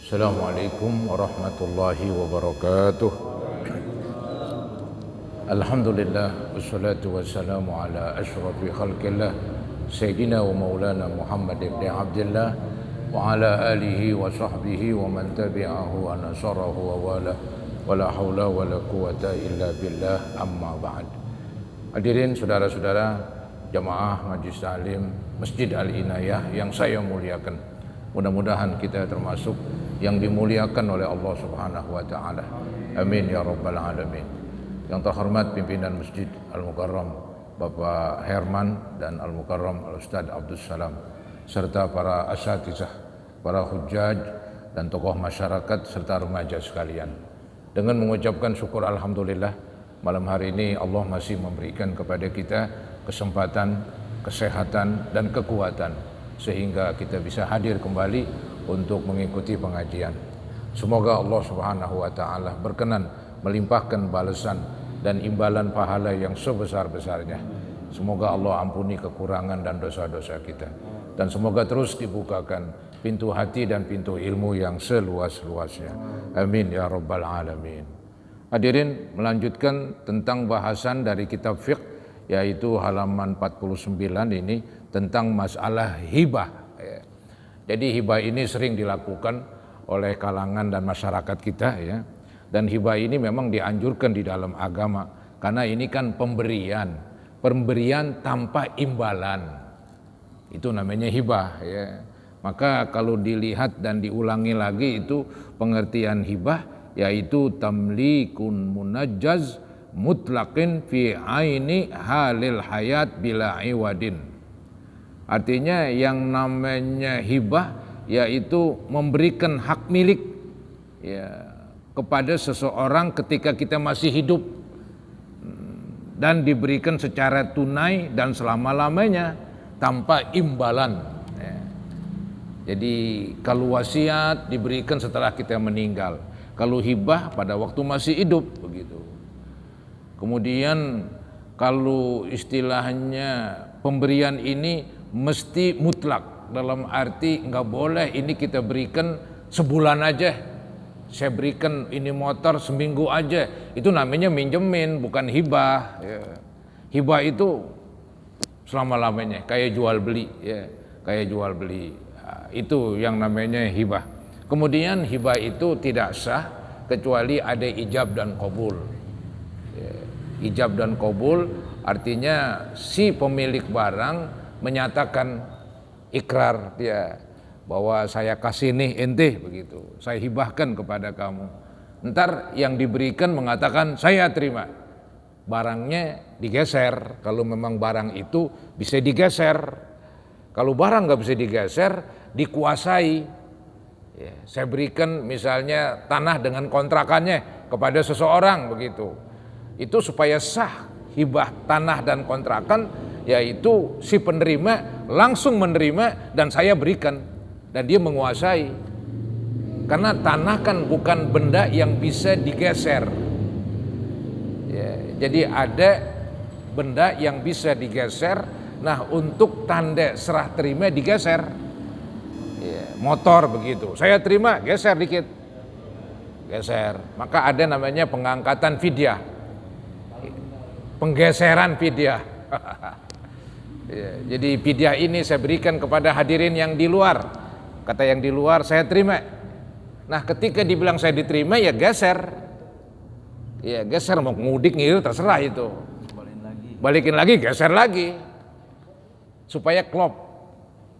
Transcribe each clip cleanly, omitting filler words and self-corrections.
Assalamualaikum warahmatullahi wabarakatuh. Alhamdulillah wassalatu wassalamu ala asyrafil khalqillah Sayyidina wa maulana Muhammad ibn Abdullah wa ala alihi wa sahbihi wa man tabi'ahu wa nasarahu wa wala wa la hawla wa la quwata illa billah, amma ba'd. Hadirin saudara-saudara jamaah Majelis Ta'lim Masjid Al-Inayah yang saya muliakan, mudah-mudahan kita termasuk yang dimuliakan oleh Allah Subhanahu wa taala. Amin ya rabbal alamin. Yang terhormat pimpinan Masjid Al-Mukarram Bapak Herman dan Al-Mukarram Al-Ustaz Abdul Salam, serta para asatizah, para hujjaj dan tokoh masyarakat serta remaja sekalian. Dengan mengucapkan syukur alhamdulillah, malam hari ini Allah masih memberikan kepada kita kesempatan, kesehatan dan kekuatan sehingga kita bisa hadir kembali untuk mengikuti pengajian. Semoga Allah Subhanahu wa taala berkenan melimpahkan balasan dan imbalan pahala yang sebesar-besarnya. Semoga Allah ampuni kekurangan dan dosa-dosa kita, dan semoga terus dibukakan pintu hati dan pintu ilmu yang seluas-luasnya. Amin ya rabbal alamin. Hadirin, melanjutkan tentang bahasan dari kitab fiqh, yaitu halaman 49 ini tentang masalah hibah. Jadi hibah ini sering dilakukan oleh kalangan dan masyarakat kita ya. Dan hibah ini memang dianjurkan di dalam agama karena ini kan pemberian tanpa imbalan. Itu namanya hibah ya. Maka kalau dilihat dan diulangi lagi itu pengertian hibah, yaitu tamlikun munajjaz mutlaqin fi aini halil hayat bila iwadin. Artinya yang namanya hibah yaitu memberikan hak milik ya, kepada seseorang ketika kita masih hidup dan diberikan secara tunai dan selama-lamanya tanpa imbalan ya. Jadi kalau wasiat diberikan setelah kita meninggal, kalau hibah pada waktu masih hidup begitu. Kemudian kalau istilahnya pemberian ini mesti mutlak, dalam arti nggak boleh ini kita berikan sebulan aja, saya berikan ini motor seminggu aja, itu namanya minjemin, bukan hibah ya. Hibah itu selama-lamanya, kayak jual beli ya, kayak jual beli ya, itu yang namanya hibah. Kemudian hibah itu tidak sah kecuali ada ijab dan qabul ya. Ijab dan qabul artinya si pemilik barang menyatakan ikrar dia bahwa saya kasih nih ente begitu, saya hibahkan kepada kamu. Ntar yang diberikan mengatakan saya terima, barangnya digeser kalau memang barang itu bisa digeser. Kalau barang nggak bisa digeser, dikuasai ya, saya berikan misalnya tanah dengan kontrakannya kepada seseorang begitu, itu supaya sah hibah tanah dan kontrakan, yaitu si penerima langsung menerima dan saya berikan dan dia menguasai. Karena tanah kan bukan benda yang bisa digeser ya, jadi ada benda yang bisa digeser. Nah untuk tanda serah terima digeser ya, motor begitu, saya terima geser dikit, geser, maka ada namanya pengangkatan fidyah, penggeseran fidyah. Ya, jadi fidyah ini saya berikan kepada hadirin yang di luar. Kata yang di luar saya terima. Nah ketika dibilang saya diterima ya geser. Ya geser, mau ngudik ngir terserah itu. Balikin lagi geser lagi. Supaya klop.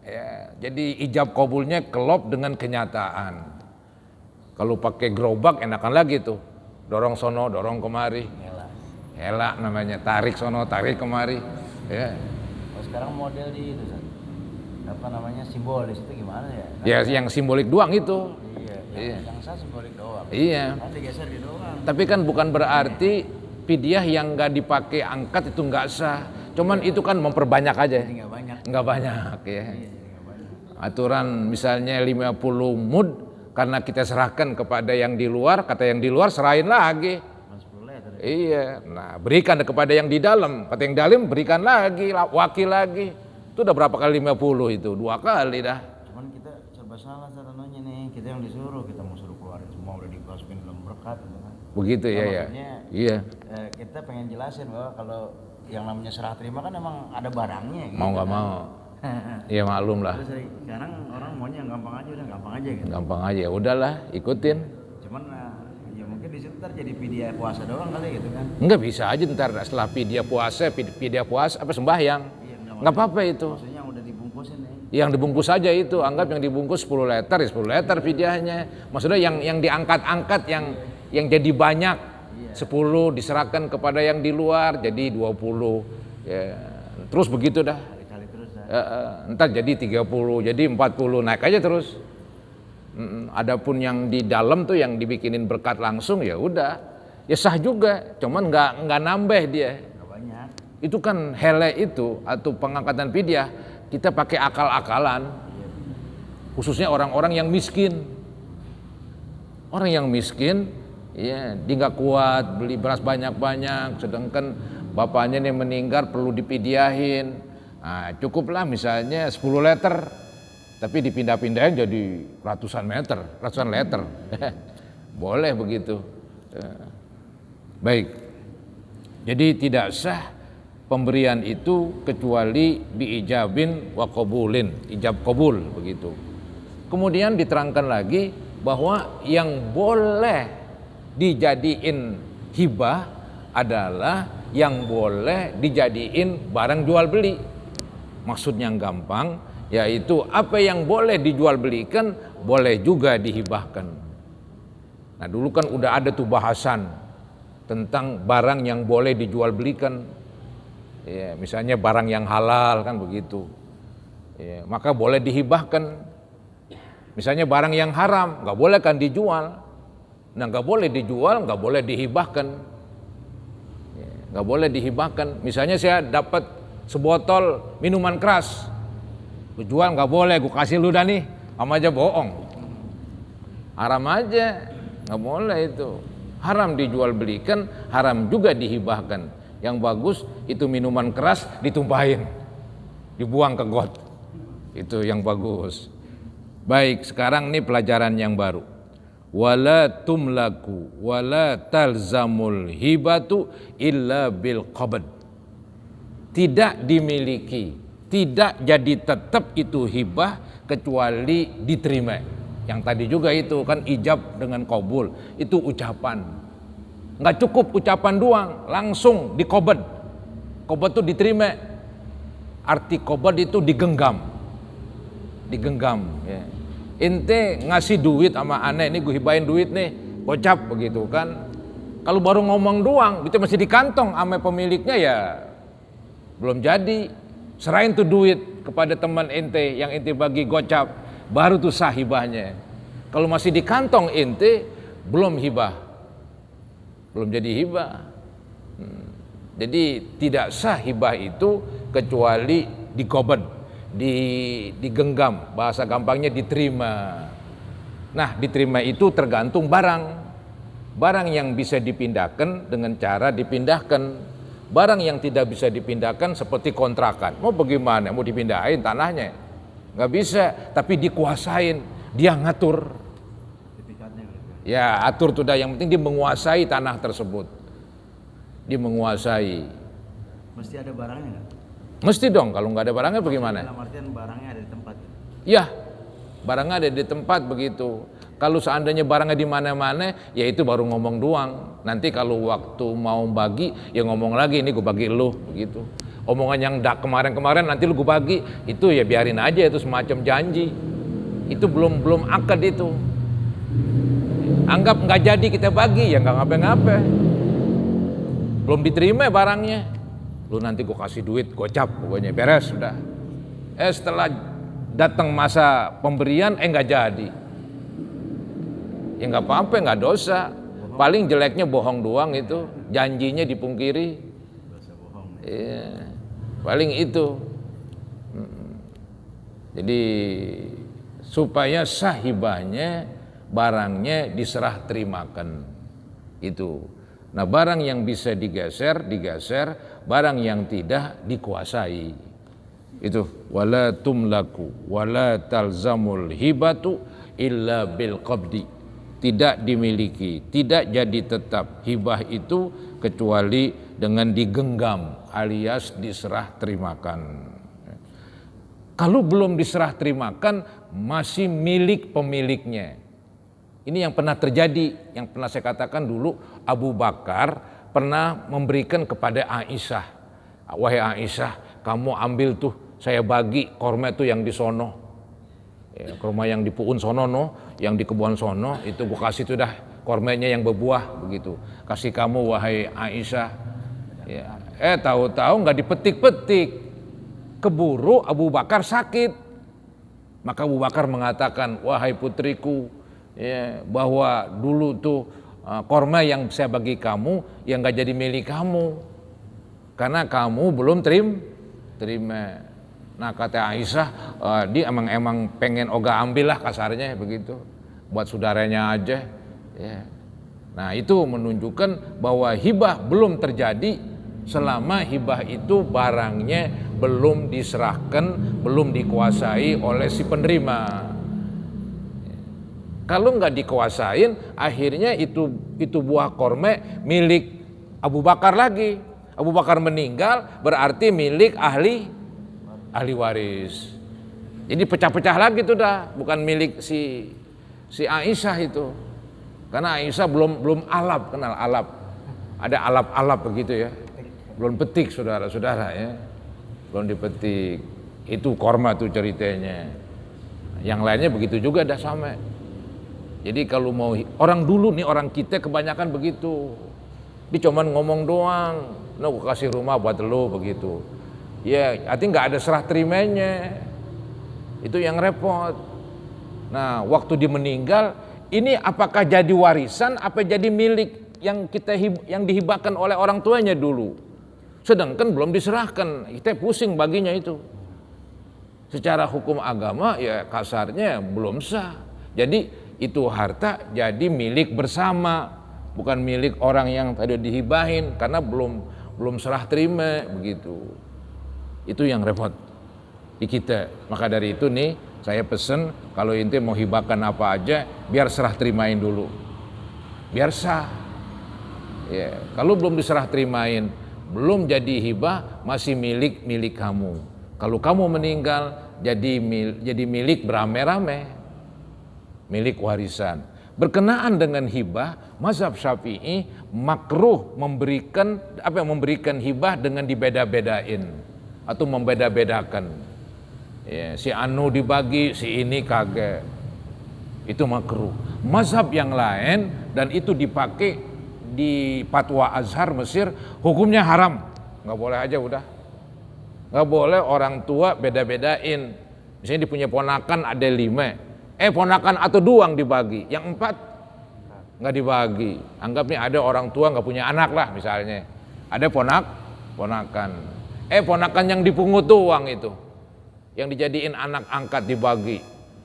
Ya, jadi ijab qabulnya klop dengan kenyataan. Kalau pakai gerobak enakan lagi tuh. Dorong sono, dorong kemari. Elak namanya, tarik sono, tarik kemari. Ya. Sekarang model di itu apa namanya simbolis itu gimana ya? Ya yang simbolik doang itu. Iya. Yang sah simbolik doang. Iya. Nanti geser di doang. Tapi kan bukan berarti fidyah yang nggak dipakai angkat itu nggak sah. Cuman itu kan memperbanyak aja. Nggak banyak. Nggak banyak ya. Iya, nggak banyak. Aturan misalnya 50 mud karena kita serahkan kepada yang di luar, kata yang di luar serahin lagi. Iya, nah berikan kepada yang di dalam, kata yang dalam berikan lagi, wakil lagi. Itu udah berapa kali 50 itu? 2 kali dah. Cuman kita serba salah satunya nih, kita yang disuruh, kita mau suruh keluarin semua udah dimasukin dalam berkat gitu kan. Begitu ya ya. Iya. Kita pengen jelasin bahwa kalau yang namanya serah terima kan emang ada barangnya gitu. Mau nggak mau. Iya maklum lah. Terus sekarang orang maunya yang gampang aja, udah gampang aja gitu. Gampang aja, udahlah ikutin. Cuman ya mungkin di situ ntar jadi pidia puasa doang kali gitu kan. Enggak bisa aja ntar setelah pidia puasa apa sembahyang. Iya, Nggak apa-apa itu. Maksudnya yang udah dibungkusin nih. Yang dibungkus saja itu, anggap yang dibungkus 10 liter, ya 10 liter fidyahnya. Maksudnya yang diangkat-angkat, yang jadi banyak, 10 diserahkan kepada yang di luar, jadi 20. Ya, terus begitu dah. Kali terus dah. Entar jadi 30, jadi 40, naik aja terus. Adapun yang di dalam tuh yang dibikinin berkat langsung ya udah, ya sah juga, cuman nggak nambah dia. Nggak banyak. Itu kan hele itu atau pengangkatan fidyah kita pakai akal-akalan, khususnya orang-orang yang miskin. Orang yang miskin, ya dia nggak kuat beli beras banyak-banyak, sedangkan bapaknya nih meninggal perlu dipidyahin. Nah, cukuplah misalnya 10 liter, tapi dipindah-pindahin jadi ratusan liter. Boleh begitu. Baik. Jadi tidak sah pemberian itu kecuali biijabin wa qabulin, ijab qabul begitu. Kemudian diterangkan lagi bahwa yang boleh dijadiin hibah adalah yang boleh dijadiin barang jual beli. Maksudnya yang gampang, yaitu apa yang boleh dijual belikan boleh juga dihibahkan. Nah dulu kan udah ada tuh bahasan tentang barang yang boleh dijual belikan. Ya, misalnya barang yang halal kan begitu, ya, maka boleh dihibahkan. Misalnya barang yang haram nggak boleh kan dijual, nah nggak boleh dijual, nggak boleh dihibahkan, ya, nggak boleh dihibahkan. Misalnya saya dapat sebotol minuman keras, gue jual nggak boleh, gue kasih lu dah nih, sama aja bohong, haram aja, nggak boleh itu, haram dijual belikan, haram juga dihibahkan. Yang bagus itu minuman keras ditumpahin, dibuang ke got, itu yang bagus. Baik, sekarang ini pelajaran yang baru. Wala tumlaku wala talzamul hibatu illa bil qabd. Tidak dimiliki, tidak jadi tetap itu hibah kecuali diterima. Yang tadi juga itu kan ijab dengan qabul, itu ucapan. Nggak cukup ucapan doang, langsung dikobed. Kobed itu diterima. Arti kobed itu digenggam. Digenggam. Ya. Ente ngasih duit sama aneh, ini gue hibahin duit nih, gocap begitu kan. Kalau baru ngomong doang, itu masih di kantong sama pemiliknya ya belum jadi. Serahin tuh duit kepada teman ente yang ente bagi gocap, baru tuh sah hibahnya. Kalau masih di kantong ente, belum hibah. Belum jadi hibah. Jadi tidak sah hibah itu kecuali dikobed, digenggam, bahasa gampangnya diterima. Nah, diterima itu tergantung barang. Barang yang bisa dipindahkan dengan cara dipindahkan. Barang yang tidak bisa dipindahkan seperti kontrakan. Mau bagaimana? Mau dipindahin tanahnya? Nggak bisa, tapi dikuasain, dia ngatur. Ya atur tuh dah, yang penting dia menguasai tanah tersebut. Dia menguasai. Mesti ada barangnya nggak? Mesti dong, kalau nggak ada barangnya bagaimana? Dalam artian barangnya ada di tempat. Ya, barangnya ada di tempat begitu. Kalau seandainya barangnya di mana-mana, ya itu baru ngomong doang. Nanti kalau waktu mau bagi, ya ngomong lagi, ini gue bagi lu begitu. Omongan yang kemarin-kemarin nanti lu gue bagi, itu ya biarin aja, itu semacam janji. Itu belum akad itu. Anggap nggak jadi kita bagi, ya nggak ngapain-ngapain. Belum diterima barangnya, lu nanti gue kasih duit, gocap, pokoknya beres sudah. Setelah datang masa pemberian, nggak jadi. Ya nggak apa-apa, nggak dosa. Paling jeleknya bohong doang itu, janjinya dipungkiri. Dosa bohong. Iya, paling itu. Jadi supaya sah hibahnya, barangnya diserah terimakan itu. Nah barang yang bisa digeser, barang yang tidak dikuasai. Itu wala tumlaku wala talzamul hibatu illa bil qabdi. Tidak dimiliki, tidak jadi tetap hibah itu kecuali dengan digenggam alias diserah terimakan. Kalau belum diserah terimakan masih milik pemiliknya. Ini yang pernah terjadi, yang pernah saya katakan dulu, Abu Bakar pernah memberikan kepada Aisyah. Wahai Aisyah, kamu ambil tuh, saya bagi korma itu yang di sono. Ya, korma yang di puun sono no, yang di kebun sono, itu gua kasih tuh dah kormanya yang berbuah begitu. Kasih kamu wahai Aisyah. Ya. Tahu-tahu nggak dipetik-petik. Keburu Abu Bakar sakit. Maka Abu Bakar mengatakan, wahai putriku, ya, bahwa dulu tuh korma yang saya bagi kamu yang nggak jadi milik kamu. Karena kamu belum terima. Nah kata Aisyah, dia emang pengen Oga ambil lah kasarnya begitu, buat saudaranya aja. Ya. Nah itu menunjukkan bahwa hibah belum terjadi selama hibah itu barangnya belum diserahkan, belum dikuasai oleh si penerima. Kalau nggak dikuasain, akhirnya itu buah korma milik Abu Bakar lagi. Abu Bakar meninggal berarti milik ahli waris. Jadi pecah-pecah lagi tuh dah, bukan milik si Aisyah itu. Karena Aisyah belum alap, kenal alap. Ada alap-alap begitu ya. Belum petik saudara-saudara ya. Belum dipetik. Itu korma tuh ceritanya. Yang lainnya begitu juga dah sama. Jadi kalau mau orang dulu nih, orang kita kebanyakan begitu. Dia cuman ngomong doang, "Nah, aku kasih rumah buat lo," begitu. Ya, artinya nggak ada serah terimanya. Itu yang repot. Nah, waktu dia meninggal, ini apakah jadi warisan, apa jadi milik yang dihibahkan oleh orang tuanya dulu? Sedangkan belum diserahkan, kita pusing baginya itu. Secara hukum agama ya kasarnya belum sah. Jadi itu harta jadi milik bersama, bukan milik orang yang tadi dihibahin karena belum serah terima begitu. Itu yang repot di kita. Maka dari itu nih saya pesen kalau ente mau hibahkan apa aja biar serah terimain dulu, biar sah. Ya, kalau belum diserah terimain, belum jadi hibah, masih milik kamu. Kalau kamu meninggal jadi milik berame-rame, milik warisan. Berkenaan dengan hibah, mazhab Syafi'i makruh memberikan hibah dengan dibeda-bedain atau membeda-bedakan. Ya, si anu dibagi, si ini kagak. Itu makruh. Mazhab yang lain dan itu dipakai di Fatwa Azhar Mesir, hukumnya haram. Nggak boleh aja udah. Nggak boleh orang tua beda-bedain. Misalnya dia punya ponakan ada 5. Ponakan atau doang dibagi. Yang 4 nggak dibagi. Anggapnya ada orang tua nggak punya anak lah misalnya. Ada ponakan. Ponakan yang dipungut doang itu, yang dijadiin anak angkat dibagi,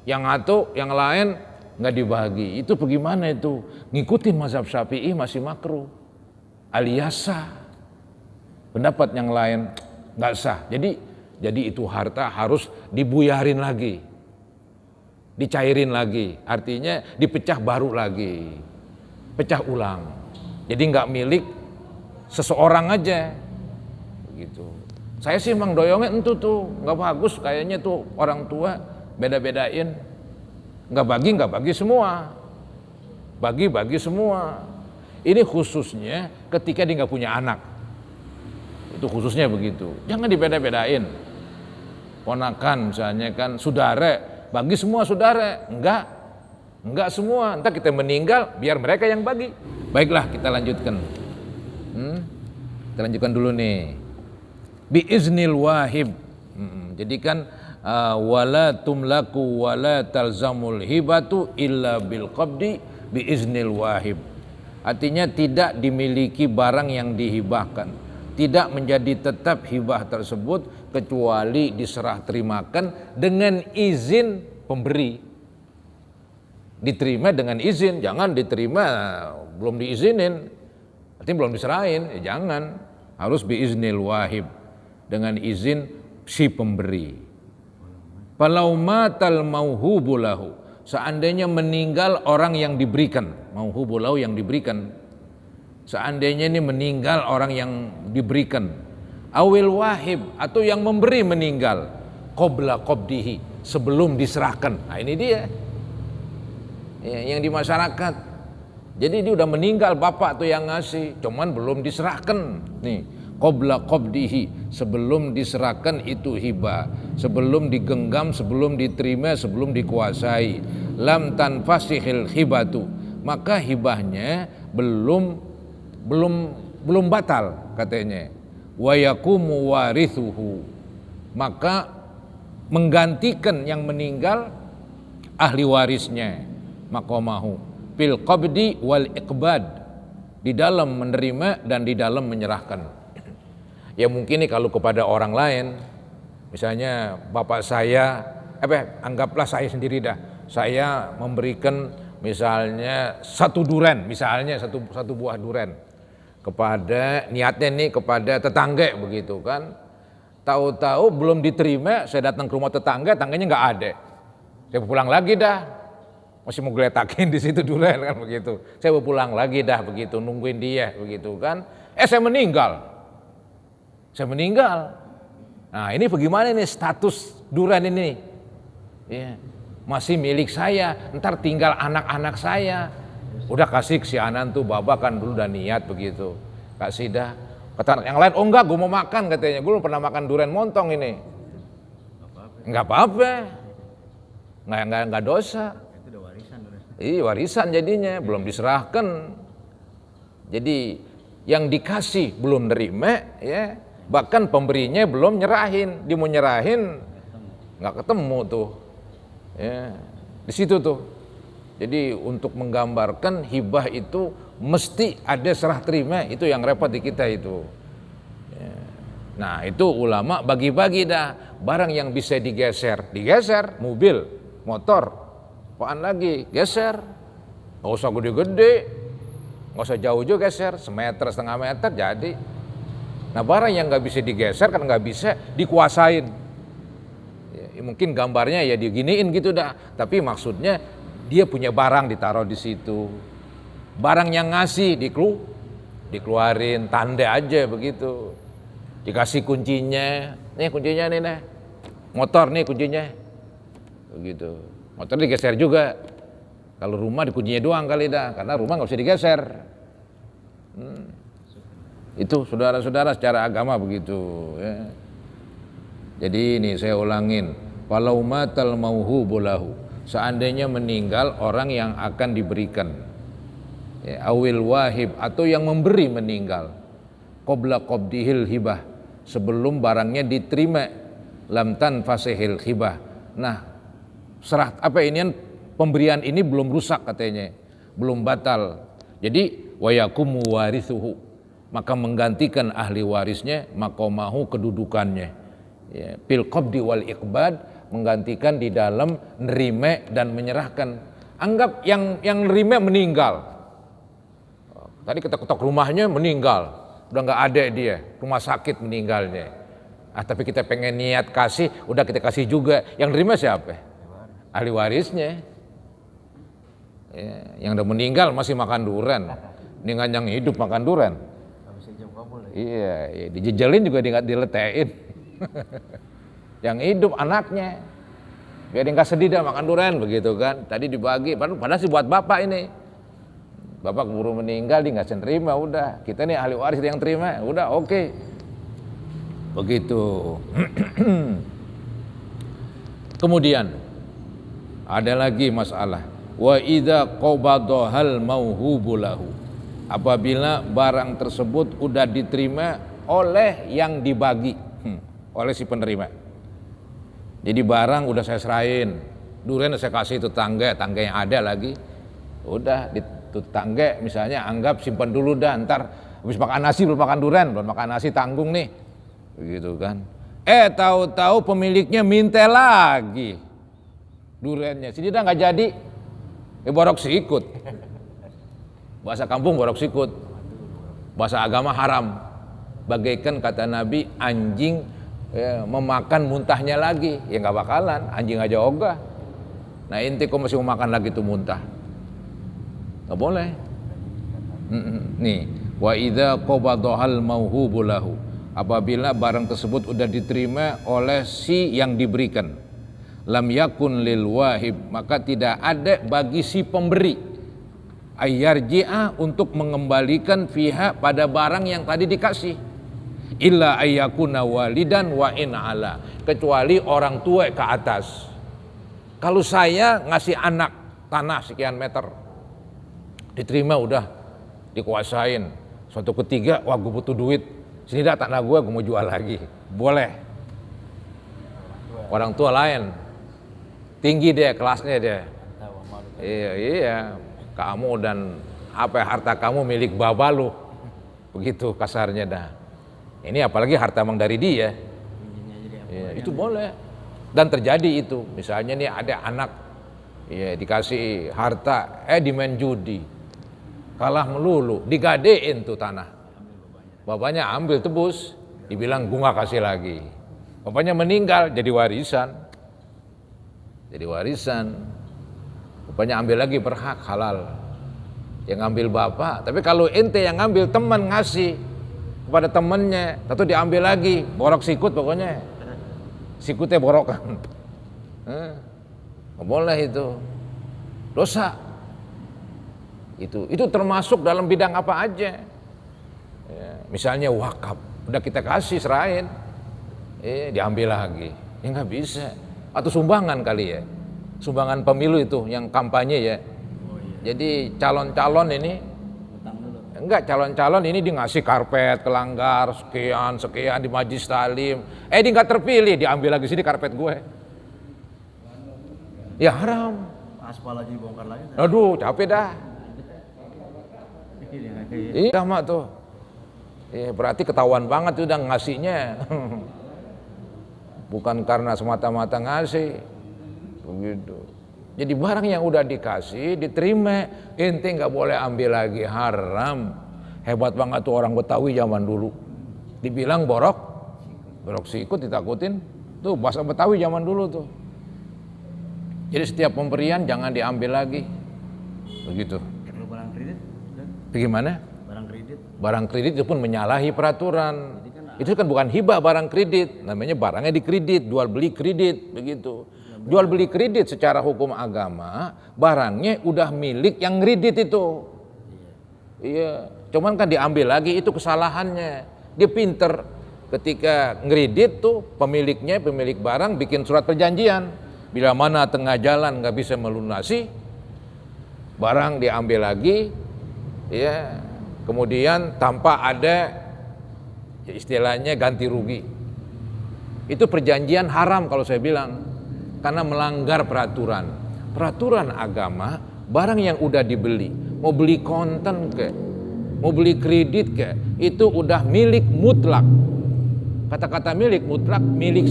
yang satu, yang lain nggak dibagi. Itu bagaimana itu? Ngikutin mazhab Syafi'i masih makruh, alias sah. Pendapat yang lain nggak sah. Jadi itu harta harus dibuyarin lagi, dicairin lagi. Artinya dipecah baru lagi, pecah ulang. Jadi nggak milik seseorang aja, begitu. Saya sih emang doyongnya itu tuh nggak bagus kayaknya tuh orang tua beda-bedain, nggak bagi semua, bagi semua. Ini khususnya ketika dia nggak punya anak, itu khususnya begitu. Jangan dibeda-bedain. Ponakan misalnya kan saudara, bagi semua saudara, enggak semua. Entar kita meninggal biar mereka yang bagi. Baiklah kita lanjutkan. Kita lanjutkan dulu nih. Biiznil wahib. Jadi kan wala tumlaku wala talzamul hibatu illa bil qabdi biiznil wahib. Artinya tidak dimiliki barang yang dihibahkan, tidak menjadi tetap hibah tersebut kecuali diserah terimakan dengan izin pemberi. Diterima dengan izin, jangan diterima belum diizinin, artinya belum diserahin, jangan. Harus biiznil wahib, dengan izin si pemberi. Falau matal mauhubu lahu, seandainya meninggal orang yang diberikan, mauhubu lahu yang diberikan, seandainya ini meninggal orang yang diberikan, awil wahib atau yang memberi meninggal, qabla qabdihi, sebelum diserahkan. Nah ini dia ya, yang di masyarakat. Jadi dia udah meninggal bapak tuh yang ngasih, cuman belum diserahkan nih. Qabla qabdihi, sebelum diserahkan itu hibah, sebelum digenggam, sebelum diterima, sebelum dikuasai. Lam tanfasihil hibatu, maka hibahnya belum batal katanya. Wa yaqumu warithuhu, maka menggantikan yang meninggal ahli warisnya maqamahu fil qabdi wal iqbad, di dalam menerima dan di dalam menyerahkan. Ya mungkin nih kalau kepada orang lain, misalnya bapak saya, anggaplah saya sendiri dah, saya memberikan misalnya satu duren, misalnya satu buah duren kepada, niatnya nih kepada tetangga begitu kan, tahu-tahu belum diterima, saya datang ke rumah tangganya nggak ada, saya pulang lagi dah, masih mau geletakin di situ duren kan begitu, saya pulang lagi dah begitu, nungguin dia begitu kan, saya meninggal. Nah ini bagaimana nih status duren ini? Ya, masih milik saya, ntar tinggal anak-anak saya. Udah kasih ke si Anan tuh, Baba kan dulu udah niat begitu, kasih dah. Kata yang lain, oh enggak, gue mau makan katanya, gue belum pernah makan duren montong ini. Enggak apa-apa, enggak dosa. Itu udah warisan. Iya warisan jadinya, belum diserahkan. Jadi yang dikasih belum nerima, ya. Bahkan pemberinya belum nyerahin, dia mau nyerahin nggak ketemu tuh, ya di situ tuh. Jadi untuk menggambarkan hibah itu mesti ada serah terima, itu yang repot di kita itu. Ya. Nah itu ulama bagi-bagi dah, barang yang bisa digeser, mobil, motor, apaan lagi, geser, nggak usah gede-gede, nggak usah jauh juga geser, semeter setengah meter jadi. Nah barang yang nggak bisa digeser kan nggak bisa dikuasain. Ya, mungkin gambarnya ya diginiin gitu dah, tapi maksudnya dia punya barang ditaruh di situ. Barang yang ngasih dikeluarin, tanda aja begitu. Dikasih kuncinya, nih kuncinya nih, motor nih kuncinya, begitu. Motor digeser juga. Kalau rumah dikuncinya doang kali dah, karena rumah nggak bisa digeser. Itu saudara-saudara secara agama begitu ya. Jadi ini saya ulangin, walau matal mauhubu lahu, seandainya meninggal orang yang akan diberikan, ya, awil wahib atau yang memberi meninggal, qabla qabdihil hibah, sebelum barangnya diterima, lam tanfasihil hibah. Nah serah pemberian ini belum rusak katanya, belum batal. Jadi wayakumu warithuhu, maka menggantikan ahli warisnya maqamahu, kedudukannya, ya, fil qabdi wal iqbad, menggantikan di dalam nerima dan menyerahkan. Anggap yang nerima meninggal, tadi kita ketok rumahnya meninggal, udah nggak ada dia, rumah sakit meninggalnya, tapi kita pengen niat kasih, udah kita kasih juga. Yang nerima siapa? Ahli warisnya. Ya, yang udah meninggal masih makan duren, dengan yang hidup makan duren. Iya, dijejelin juga diletein. Yang hidup anaknya, biar dia nggak sedih dah makan durian begitu kan. Tadi dibagi, padahal sih buat bapak ini. Bapak keburu meninggal, dia nggak terima, udah. Kita nih ahli waris yang terima, udah oke. Begitu. Kemudian ada lagi masalah. Wa idza qabadahal mauhubu lahu, apabila barang tersebut udah diterima oleh yang dibagi, oleh si penerima. Jadi barang udah saya serahin, durian saya kasih tetangga yang ada lagi, udah di tetangga misalnya anggap simpan dulu dah, ntar habis makan nasi belum makan durian, belum makan nasi tanggung nih, begitu kan. Tahu-tahu pemiliknya minta lagi duriannya, si dia nggak jadi, borok sikut. Bahasa kampung borok sikut, bahasa agama haram. Bagaikan kata Nabi, anjing ya, memakan muntahnya lagi, ya nggak bakalan, anjing aja ogah. Nah inti kok masih mau makan lagi tuh muntah, nggak boleh. Nih, wa idza qabadahal mauhubu lahu, apabila barang tersebut udah diterima oleh si yang diberikan, lam yakun lil wahib, maka tidak ada bagi si pemberi ayyarji'a untuk mengembalikan fiha pada barang yang tadi dikasih, illa ayyakuna walidan wa in ala, kecuali orang tua ke atas. Kalau saya ngasih anak tanah sekian meter, diterima udah, dikuasain, suatu ketiga, wah gue butuh duit, sini dah tanah gue mau jual lagi, boleh. Orang tua lain, tinggi dia, kelasnya dia, iya, kamu dan apa harta kamu milik baba lu, begitu kasarnya dah. Ini apalagi harta emang dari dia, ya, itu boleh. Dan terjadi itu, misalnya nih ada anak, ya dikasih harta, di main judi, kalah melulu, digadein tuh tanah, bapaknya ambil tebus, dibilang gue nggak kasih lagi, bapaknya meninggal jadi warisan, bapaknya ambil lagi berhak halal, yang ngambil bapak. Tapi kalau ente yang ngambil, teman ngasih kepada temennya, tentu diambil lagi, borok sikut pokoknya. Sikutnya borokan, nggak boleh itu, dosa. Itu termasuk dalam bidang apa aja. Ya, misalnya wakaf, udah kita kasih serahin, diambil lagi, ya nggak bisa. Atau sumbangan kali ya, sumbangan pemilu itu yang kampanye ya. Jadi calon-calon ini, enggak, calon-calon ini dia ngasih karpet, kelanggar, sekian di majlis taklim. Dia nggak terpilih, diambil lagi sini karpet gue. Ya haram. Aspal lagi dibongkar lagi. Aduh, capek dah. Iya mak tuh. Berarti ketahuan banget udah ngasihnya. Bukan karena semata-mata ngasih. Begitu. Jadi barang yang udah dikasih, diterima, ente nggak boleh ambil lagi, haram. Hebat banget tuh orang Betawi zaman dulu. Dibilang borok sikut, ditakutin. Tuh bahasa Betawi zaman dulu tuh. Jadi setiap pemberian jangan diambil lagi. Begitu. Kalau barang kredit? Bagaimana? Barang kredit itu pun menyalahi peraturan. Itu kan bukan hibah barang kredit, namanya barangnya dikredit, jual beli kredit, begitu. Jual beli kredit secara hukum agama, barangnya udah milik yang kredit itu. Iya, cuman kan diambil lagi, itu kesalahannya. Dia pinter, ketika ngredit tuh pemilik barang bikin surat perjanjian. Bila mana tengah jalan nggak bisa melunasi, barang diambil lagi, ya. Kemudian tanpa ada istilahnya ganti rugi. Itu perjanjian haram kalau saya bilang. Karena melanggar peraturan agama. Barang yang udah dibeli, mau beli konten mau beli kredit itu udah milik mutlak. Kata-kata milik mutlak, milik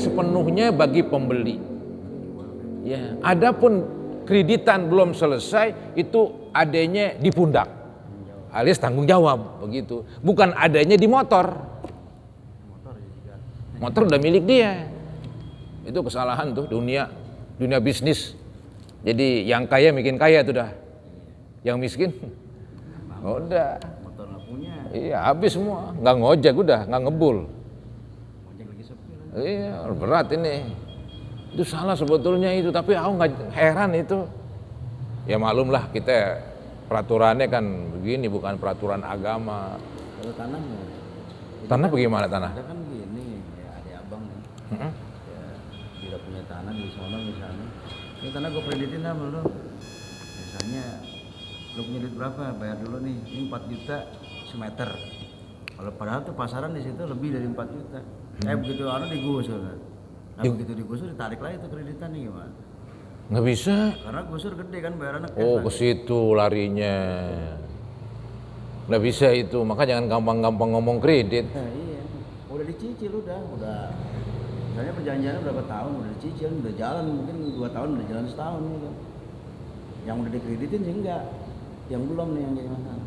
sepenuhnya bagi pembeli. Ya, adapun kreditan belum selesai, itu adanya di pundak, alias tanggung jawab, begitu. Bukan adanya di motor. Motor udah milik dia. Itu kesalahan tuh dunia bisnis. Jadi yang kaya bikin kaya tuh dah. Yang miskin udah. Motor nggak punya. Iya, habis semua. Nggak ngojek udah, nggak ngebul. Ngojek lagi sepi. Iya, berat ini. Itu salah sebetulnya itu, tapi aku nggak heran itu. Ya maklumlah kita peraturannya kan begini, bukan peraturan agama. Kalau tanah Tanah bagaimana tanah? Ada kan gini, ya ada abang nih. Ya, dia punya tanah di sana misalnya. Ini tanah gue kreditin lah lu. Misalnya lu punya duit berapa? Bayar dulu nih. Ini 4 juta semeter. Kalau padahal tuh pasaran di situ lebih dari 4 juta. Begitu digusur. Nah begitu digusur ditarik lagi tuh kreditan nih gimana? Nggak bisa. Karena gusur gede kan bayarannya. Oh, ke situ larinya. Nggak bisa itu, maka jangan gampang-gampang ngomong kredit. Nah, iya, udah dicicil udah. Misalnya perjanjiannya berapa tahun udah dicicil, udah jalan mungkin 2 tahun, udah jalan setahun gitu. Yang udah dikreditin sih enggak, yang belum nih yang jadi masalah.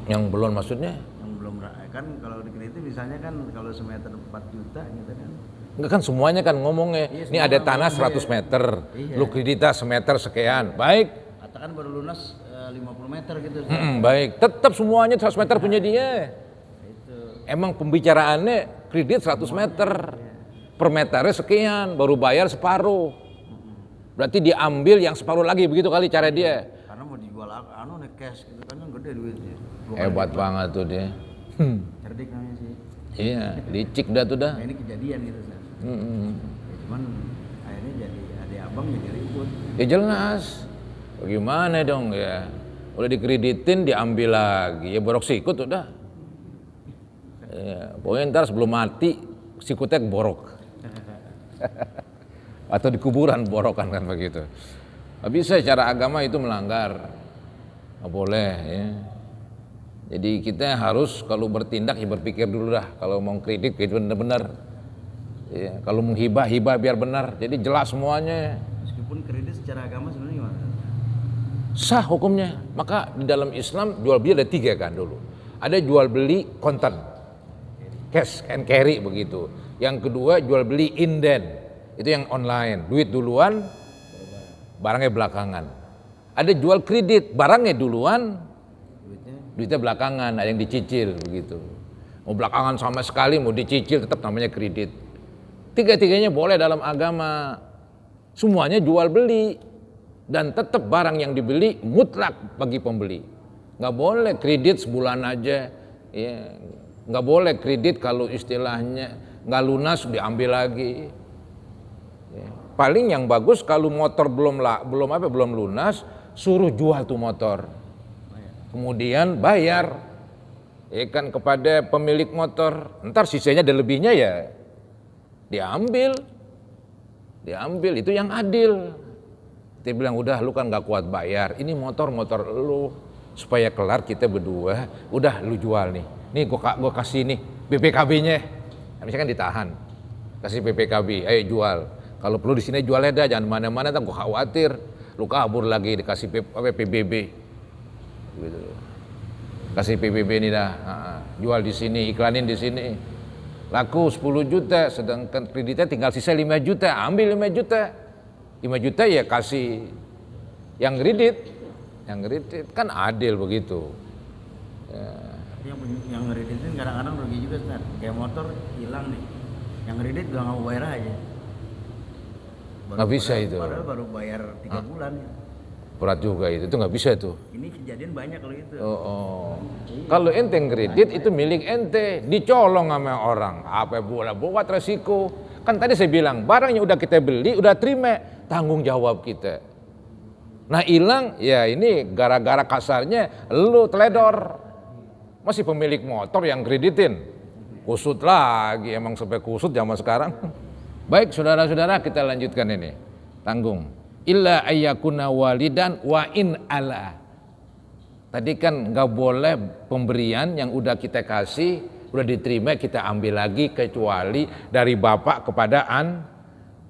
Yang belum maksudnya? Yang belum kan kalau dikredit misalnya kan kalau semeter 4 juta gitu kan. Enggak kan semuanya kan ngomongnya, Iya, ini ada tanah 100 meter, lu kreditnya semeter sekian, baik. Katakan baru lunas 50 meter gitu. Baik, tetap semuanya 100 meter punya dia. Itu. Emang pembicaraannya kredit 100 meter, per meternya sekian, baru bayar separuh. Berarti diambil yang separuh lagi, begitu kali cara dia. Karena mau dijual nih cash gitu kan gede duitnya. Hebat banget tuh dia. Cerdik namanya sih. Iya, licik dah tuh dah. Nah, ini kejadian gitu kan. Ya, cuman akhirnya jadi adik abang jadi ribut. Ya jelas. Bagaimana dong ya? Udah dikreditin diambil lagi, ya borok sikut udah. Ya, pokoknya ntar sebelum mati sikutnya borok. Atau di kuburan borokan kan begitu. Nggak bisa, cara agama itu melanggar. Nggak boleh ya. Jadi kita harus kalau bertindak ya berpikir dulu dah. Kalau mau kredit benar-benar. Ya, kalau menghibah biar benar. Jadi jelas semuanya. Meskipun kredit secara agama sebenarnya gimana? Sah hukumnya. Maka di dalam Islam jual beli ada 3 kan dulu. Ada jual beli kontan, cash and carry begitu. Yang kedua jual beli inden, itu yang online, duit duluan, barangnya belakangan. Ada jual kredit, barangnya duluan, duitnya belakangan, ada yang dicicil begitu. Mau belakangan sama sekali, mau dicicil tetap namanya kredit. 3-tiganya boleh dalam agama. Semuanya jual beli. Dan tetap barang yang dibeli mutlak bagi pembeli. Nggak boleh kredit sebulan aja. Ya. Nggak boleh kredit kalau istilahnya nggak lunas diambil lagi. Ya. Paling yang bagus kalau motor belum lunas, suruh jual tuh motor. Kemudian bayar. Ya kan kepada pemilik motor. Ntar sisanya ada lebihnya ya diambil, itu yang adil. Dia bilang udah lu kan gak kuat bayar, ini motor lu, supaya kelar kita berdua, udah lu jual nih gua kasih nih BPKB-nya, misalkan ditahan, kasih BPKB, ayo jual, kalau perlu di sini jualnya dah, jangan mana-mana, tak gua khawatir, lu kabur lagi dikasih PBB, gitu. Kasih PBB nih dah, jual di sini, iklanin di sini. Laku 10 juta, sedangkan kreditnya tinggal sisa 5 juta, ambil 5 juta. 5 juta ya kasih yang kredit kan adil begitu. Ya. Yang kreditin kadang-kadang rugi juga, Ustaz. Kayak motor hilang nih, yang kredit gak mau bayar aja. Nggak bisa itu. Padahal baru bayar 3 bulan. Berat juga itu nggak bisa tuh. Ini kejadian banyak kalau itu. Kalau ente kredit itu milik ente, dicolong sama orang. Apa boleh buat resiko? Kan tadi saya bilang barang yang udah kita beli, udah terima, tanggung jawab kita. Nah hilang, ya ini gara-gara kasarnya lu teledor. Masih pemilik motor yang kreditin. Kusut lagi, emang sampai kusut zaman sekarang. Baik saudara-saudara, kita lanjutkan ini. Tanggung. Illa ayyakuna walidan wa in ala. Tadi kan nggak boleh pemberian yang udah kita kasih, udah diterima kita ambil lagi, kecuali dari bapak kepada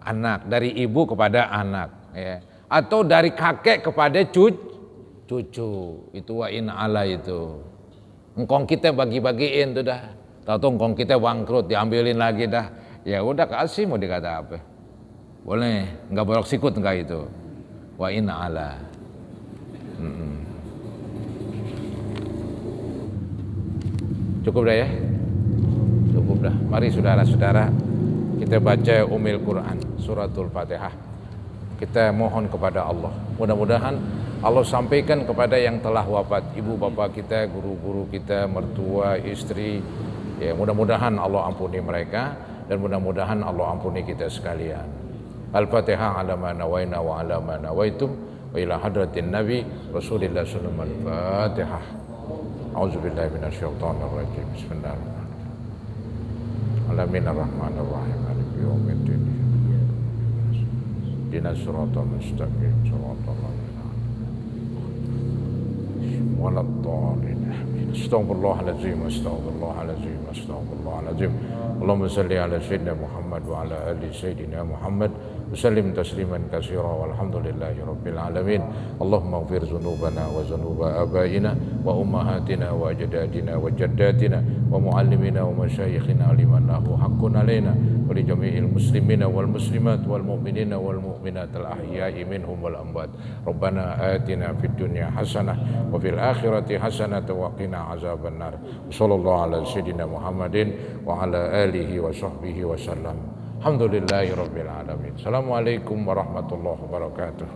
anak, dari ibu kepada anak, ya. Atau dari kakek kepada cucu. Itu wa in ala itu. Engkong kita bagi-bagiin tuh dah. Tahu engkong kita bangkrut, diambilin lagi dah. Ya udah kasih, mau dikata apa? Boleh, nggak borok sikut enggak itu. Wa in ala. Cukup dah ya. Cukup dah. Mari saudara-saudara kita baca Ummul Quran, suratul Fatihah. Kita mohon kepada Allah. Mudah-mudahan Allah sampaikan kepada yang telah wafat, ibu bapak kita, guru-guru kita, mertua, istri. Ya, mudah-mudahan Allah ampuni mereka dan mudah-mudahan Allah ampuni kita sekalian. Al-Fatihah ala ma nawaina wa ala ma nawaitum wa ila hadratin Nabi Rasulillah sallallahu alaihi wasallam. Al-Fatihah. A'udzubillahi minasyaitonir rajim. Bismillahirrahmanirrahim. Alaminarrahmanirrahim. Maliki yaumiddin. Ihdinas siratal mustaqim. Siratal ladzina waladdallin. Astaghfirullahaladzim. Astaghfirullahaladzim. Allahumma salli ala sayyidina Muhammad wa ala ali sayyidina Muhammad وسلم تسليما كثيرا والحمد لله رب العالمين. اللهم اغفر ذنوبنا وذنوب آبائنا وأمهاتنا وأجدادنا وجداتنا ومعلمنا ومشايخنا لمن له حق علينا ولجميع المسلمين والمسلمات والمؤمنين والمؤمنات الأحياء منهم والأموات. ربنا آتنا في الدنيا حسنة وفي الآخرة حسنة وقنا عذاب النار. صلى الله على سيدنا محمد وعلى آله وصحبه وسلم. Alhamdulillahi Rabbil Alamin. Assalamualaikum warahmatullahi wabarakatuh.